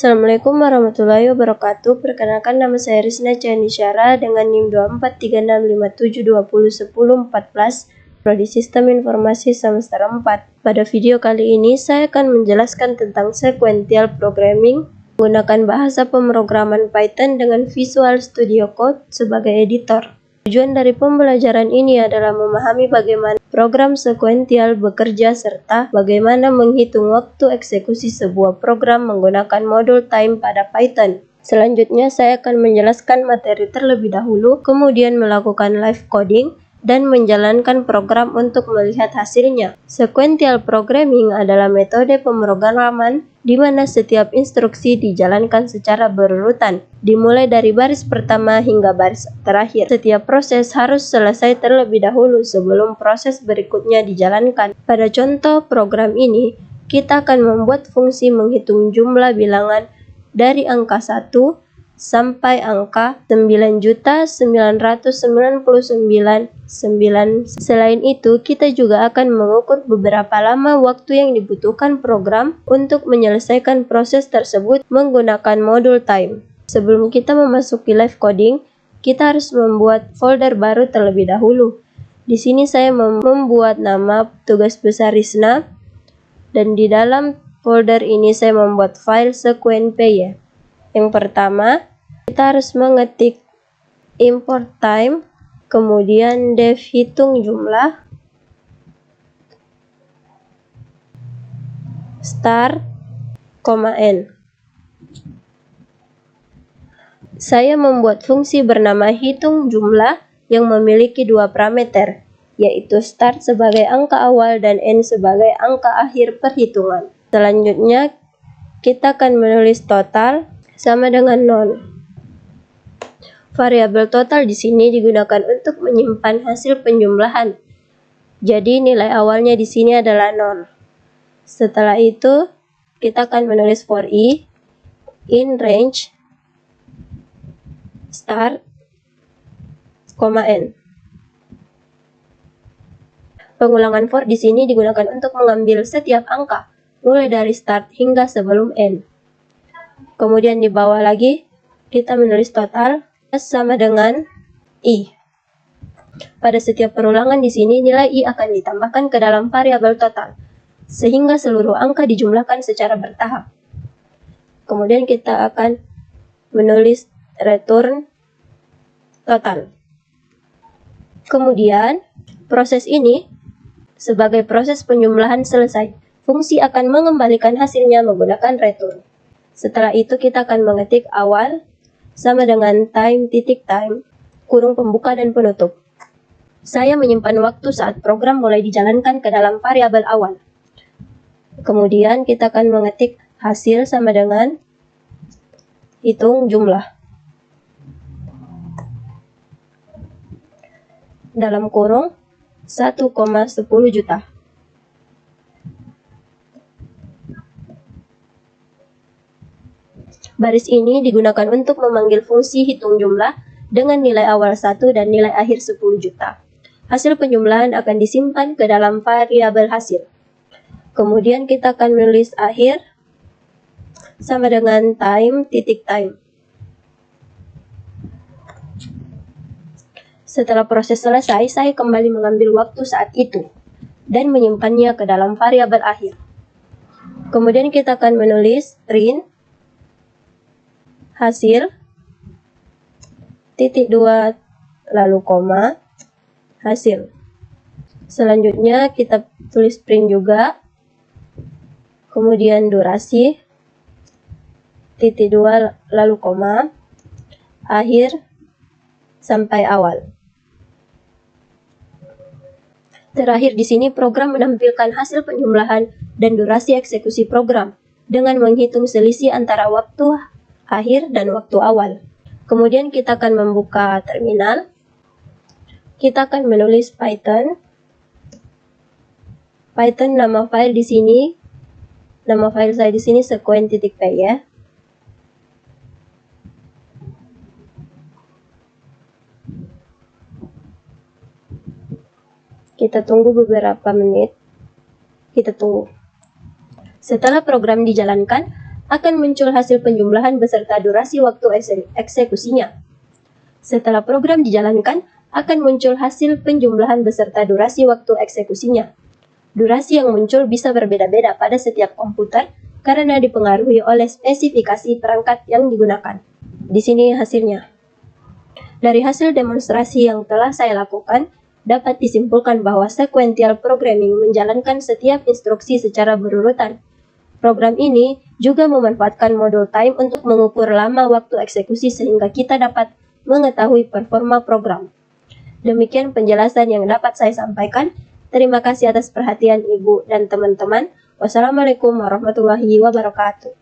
Assalamualaikum warahmatullahi wabarakatuh. Perkenalkan, nama saya Rizna Cianisyara dengan NIM 243657201014, Prodi Sistem Informasi Semester 4. Pada video kali ini saya akan menjelaskan tentang sequential programming menggunakan bahasa pemrograman Python dengan Visual Studio Code sebagai editor. Tujuan dari pembelajaran ini adalah memahami bagaimana program sekuensial bekerja serta bagaimana menghitung waktu eksekusi sebuah program menggunakan modul time pada Python. Selanjutnya saya akan menjelaskan materi terlebih dahulu, kemudian melakukan live coding, dan menjalankan program untuk melihat hasilnya. Sequential programming adalah metode pemrograman di mana setiap instruksi dijalankan secara berurutan, dimulai dari baris pertama hingga baris terakhir. Setiap proses harus selesai terlebih dahulu sebelum proses berikutnya dijalankan. Pada contoh program ini, kita akan membuat fungsi menghitung jumlah bilangan dari angka 1 sampai angka 9.999.900. Selain itu, kita juga akan mengukur beberapa lama waktu yang dibutuhkan program untuk menyelesaikan proses tersebut menggunakan modul time. Sebelum kita memasuki live coding, kita harus membuat folder baru terlebih dahulu. Di sini saya membuat nama tugas besar Rizna, dan di dalam folder ini saya membuat file sequenpy. Yang pertama, kita harus mengetik import time, kemudian def hitung jumlah, start, n. Saya membuat fungsi bernama hitung jumlah yang memiliki dua parameter, yaitu start sebagai angka awal dan n sebagai angka akhir perhitungan. Selanjutnya, kita akan menulis total sama dengan 0. Variabel total di sini digunakan untuk menyimpan hasil penjumlahan. Jadi nilai awalnya di sini adalah 0. Setelah itu, kita akan menulis for i in range start, n. Pengulangan for di sini digunakan untuk mengambil setiap angka, mulai dari start hingga sebelum n. Kemudian di bawah lagi, kita menulis total sama dengan i. Pada setiap perulangan di sini, nilai i akan ditambahkan ke dalam variabel total, sehingga seluruh angka dijumlahkan secara bertahap. Kemudian kita akan menulis return total. Kemudian, proses ini sebagai proses penjumlahan selesai. Fungsi akan mengembalikan hasilnya menggunakan return. Setelah itu kita akan mengetik awal sama dengan time, kurung pembuka dan penutup. Saya menyimpan waktu saat program mulai dijalankan ke dalam variabel awal. Kemudian kita akan mengetik hasil sama dengan hitung jumlah. Dalam kurung 1,10 juta. Baris ini digunakan untuk memanggil fungsi hitung jumlah dengan nilai awal 1 dan nilai akhir 10 juta. Hasil penjumlahan akan disimpan ke dalam variabel hasil. Kemudian kita akan menulis akhir sama dengan time. Setelah proses selesai, saya kembali mengambil waktu saat itu dan menyimpannya ke dalam variabel akhir. Kemudian kita akan menulis print hasil, titik 2, lalu koma, hasil. Selanjutnya kita tulis print juga, kemudian durasi, titik 2, lalu koma, akhir, sampai awal. Terakhir di sini program menampilkan hasil penjumlahan dan durasi eksekusi program dengan menghitung selisih antara waktu akhir dan waktu awal. Kemudian kita akan membuka terminal. Kita akan menulis Python, nama file di sini, nama file saya di sini sequen.py ya. Kita tunggu beberapa menit. Kita tunggu. Setelah program dijalankan, akan muncul hasil penjumlahan beserta durasi waktu eksekusinya. Setelah program dijalankan, akan muncul hasil penjumlahan beserta durasi waktu eksekusinya. Durasi yang muncul bisa berbeda-beda pada setiap komputer karena dipengaruhi oleh spesifikasi perangkat yang digunakan. Di sini hasilnya. Dari hasil demonstrasi yang telah saya lakukan, dapat disimpulkan bahwa sequential programming menjalankan setiap instruksi secara berurutan. Program ini juga memanfaatkan modul time untuk mengukur lama waktu eksekusi sehingga kita dapat mengetahui performa program. Demikian penjelasan yang dapat saya sampaikan. Terima kasih atas perhatian Ibu dan teman-teman. Wassalamualaikum warahmatullahi wabarakatuh.